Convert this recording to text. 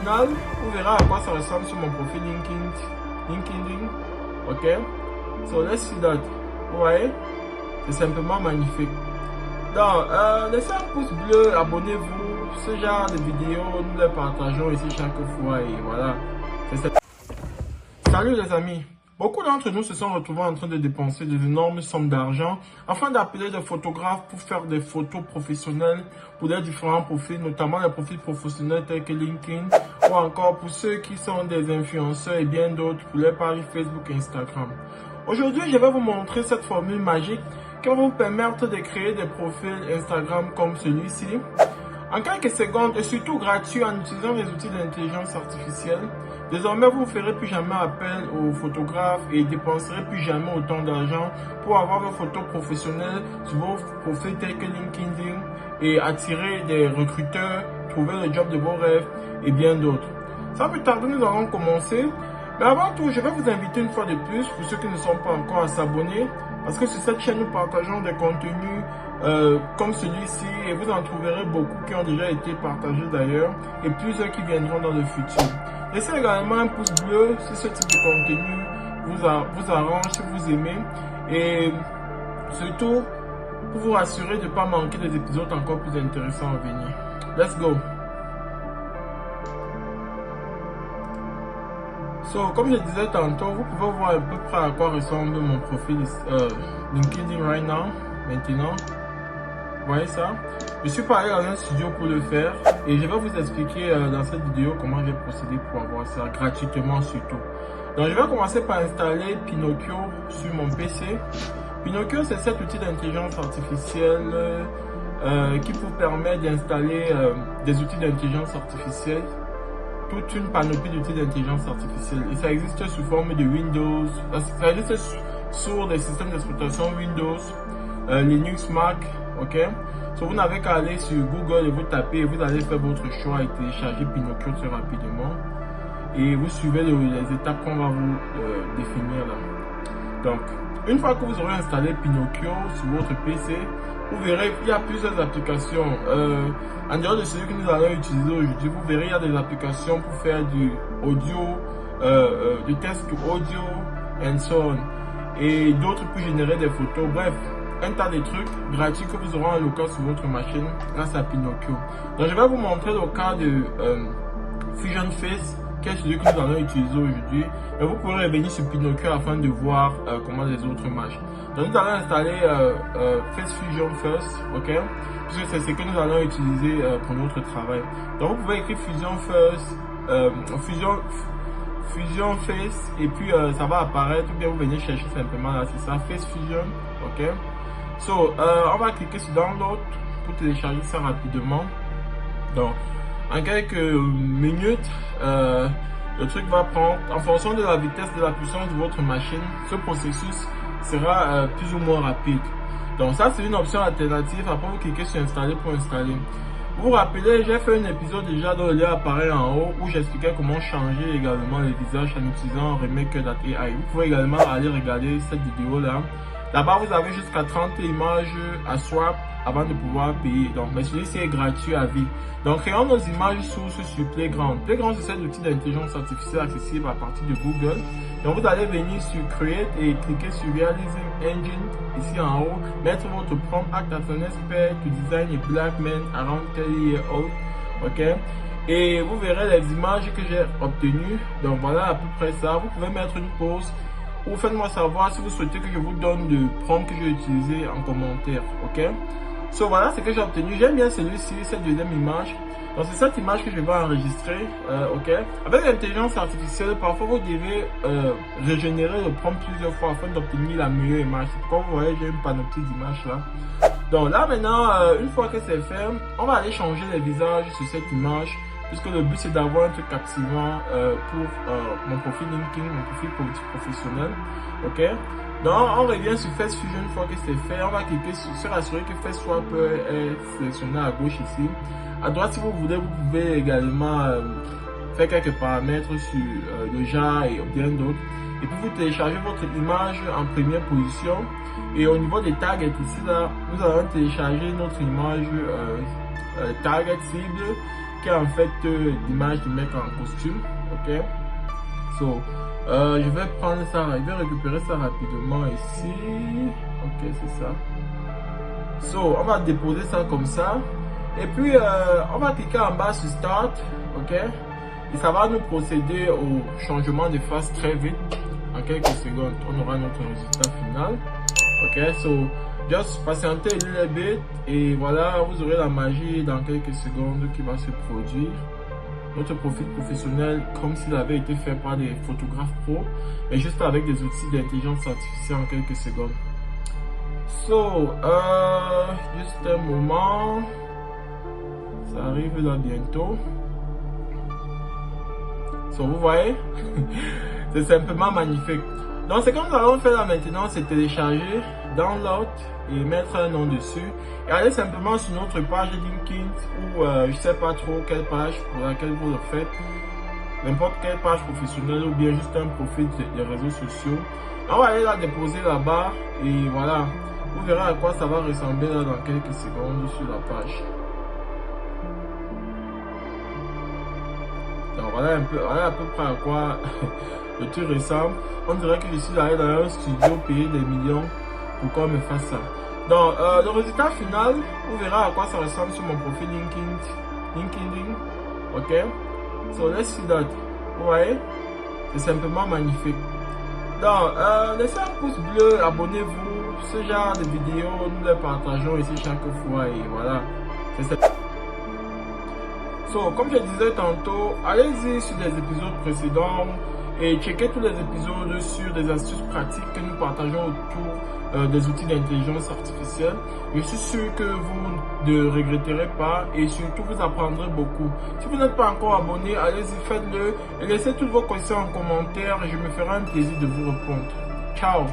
final, vous verrez à quoi ça ressemble sur mon profil LinkedIn. Ok, so let's see that. Vous voyez, c'est simplement magnifique. Donc, laissez un pouce bleu, abonnez-vous. Ce genre de vidéos, nous les partageons ici chaque fois et voilà. Salut les amis. Beaucoup d'entre nous se sont retrouvés en train de dépenser des énormes sommes d'argent afin d'appeler des photographes pour faire des photos professionnelles pour des différents profils, notamment les profils professionnels tels que LinkedIn ou encore pour ceux qui sont des influenceurs et bien d'autres pour les pages Facebook et Instagram. Aujourd'hui, je vais vous montrer cette formule magique qui va vous permettre de créer des profils Instagram comme celui-ci en quelques secondes et surtout gratuit en utilisant les outils d'intelligence artificielle. Désormais, vous ne ferez plus jamais appel aux photographes et dépenserez plus jamais autant d'argent pour avoir vos photos professionnelles sur vos profils tels que LinkedIn et attirer des recruteurs, trouver le job de vos rêves et bien d'autres. Sans plus tarder, nous allons commencer. Mais avant tout, je vais vous inviter une fois de plus, pour ceux qui ne sont pas encore, à s'abonner. Parce que sur cette chaîne, nous partageons des contenus comme celui-ci et vous en trouverez beaucoup qui ont déjà été partagés d'ailleurs et plusieurs qui viendront dans le futur. Laissez également un pouce bleu si ce type de contenu vous arrange, si vous aimez, et surtout pour vous rassurer de ne pas manquer des épisodes encore plus intéressants à venir. Let's go! So, comme je disais tantôt, vous pouvez voir à peu près à quoi ressemble mon profil LinkedIn right now, maintenant. Vous voyez ça? Je suis pas allé dans un studio pour le faire et je vais vous expliquer dans cette vidéo comment j'ai procédé pour avoir ça gratuitement surtout. Donc je vais commencer par installer Pinocchio sur mon PC. Pinocchio, c'est cet outil d'intelligence artificielle qui vous permet d'installer des outils d'intelligence artificielle, toute une panoplie d'outils d'intelligence artificielle. Et ça existe sous forme de Windows, ça existe sur des systèmes d'exploitation Windows, Linux, Mac. Ok, so vous n'avez qu'à aller sur Google et vous tapez et vous allez faire votre choix et télécharger Pinocchio très rapidement et vous suivez les étapes qu'on va vous définir là. Donc une fois que vous aurez installé Pinocchio sur votre PC, vous verrez qu'il y a plusieurs applications en dehors de celui que nous allons utiliser aujourd'hui. Vous verrez il y a des applications pour faire du audio, du test audio and so on, et d'autres pour générer des photos. Bref, un tas de trucs gratuits que vous aurez en local sur votre machine grâce à Pinocchio. Donc je vais vous montrer le cas de Fusion Face, qui est celui que nous allons utiliser aujourd'hui. Et vous pourrez revenir sur Pinocchio afin de voir comment les autres marchent. Donc nous allons installer Face Fusion First, ok, puisque c'est ce que nous allons utiliser pour notre travail. Donc vous pouvez écrire Fusion First, Fusion Face, et puis ça va apparaître, ou bien vous venez chercher simplement là, c'est ça, Face Fusion, ok. So, on va cliquer sur Download pour télécharger ça rapidement. Donc, en quelques minutes, le truc va prendre, en fonction de la vitesse, de la puissance de votre machine, ce processus sera plus ou moins rapide. Donc ça, c'est une option alternative. Après, vous cliquez sur Installer pour installer. Vous vous rappelez, j'ai fait un épisode déjà dont le lien apparaît en haut où j'expliquais comment changer également les visages en utilisant Remake.ai. Vous pouvez également aller regarder cette vidéo là. Là-bas, vous avez jusqu'à 30 images à swap avant de pouvoir payer. Donc, mais celui-ci est gratuit à vie. Donc, créons nos images sources sur Playground. Playground, c'est cet outil d'intelligence artificielle accessible à partir de Google. Donc, vous allez venir sur Create et cliquer sur Realism Engine ici en haut. Mettre votre prompt Act as an expert to design a black man around 30 years old. Ok. Et vous verrez les images que j'ai obtenues. Donc, voilà à peu près ça. Vous pouvez mettre une pause. Ou faites-moi savoir si vous souhaitez que je vous donne le prompt que j'ai utilisé en commentaire, ok? So voilà ce que j'ai obtenu. J'aime bien celui-ci, cette deuxième image. Donc c'est cette image que je vais enregistrer, ok? Avec l'intelligence artificielle, parfois vous devez régénérer le prompt plusieurs fois afin d'obtenir la meilleure image. Comme vous voyez, j'ai une panoplie d'images là. Donc là maintenant, une fois que c'est fait, on va aller changer les visages sur cette image. Puisque le but c'est d'avoir un truc captivant pour mon profil LinkedIn, mon profil professionnel. Ok. Donc on revient sur Face Fusion une fois que c'est fait. On va cliquer sur se rassurer que Face Swap est sélectionné à gauche ici. À droite, si vous voulez, vous pouvez également faire quelques paramètres sur le genre et bien d'autres. Et puis vous téléchargez votre image en première position. Et au niveau des tags ici là, nous allons télécharger notre image target cible. qui a en fait l'image du mec en costume. Ok. So, je vais prendre ça, je vais récupérer ça rapidement ici. Ok, c'est ça. So, on va déposer ça comme ça. Et puis, on va cliquer en bas sur Start. Ok. Et ça va nous procéder au changement de face très vite. En quelques secondes, on aura notre résultat final. Ok, so, just patientez a little bit. Et voilà, vous aurez la magie dans quelques secondes qui va se produire. Notre profil professionnel comme s'il avait été fait par des photographes pro, mais juste avec des outils d'intelligence artificielle en quelques secondes. So, juste un moment, ça arrive là bientôt. So, vous voyez, c'est simplement magnifique. Donc, c'est comme nous allons faire là maintenant, c'est télécharger, download et mettre un nom dessus. Et aller simplement sur notre page LinkedIn ou je sais pas trop quelle page pour laquelle vous le faites. N'importe quelle page professionnelle ou bien juste un profil des réseaux sociaux. On va aller là déposer là-bas et voilà. Vous verrez à quoi ça va ressembler là dans quelques secondes sur la page. Donc voilà voilà à peu près à quoi le truc ressemble. On dirait que je suis allé dans un studio payer des millions pour qu'on me fasse ça. Donc le résultat final, vous verrez à quoi ça ressemble sur mon profil LinkedIn. Ok. So let's see that. Vous voyez, c'est simplement magnifique. Donc laissez un pouce bleu, abonnez-vous. Ce genre de vidéos, nous les partageons ici chaque fois et voilà. C'est ça. So, comme je disais tantôt, allez-y sur les épisodes précédents et checkez tous les épisodes sur des astuces pratiques que nous partageons autour des outils d'intelligence artificielle. Je suis sûr que vous ne regretterez pas et surtout vous apprendrez beaucoup. Si vous n'êtes pas encore abonné, allez-y, faites-le et laissez toutes vos questions en commentaire. Je me ferai un plaisir de vous répondre. Ciao!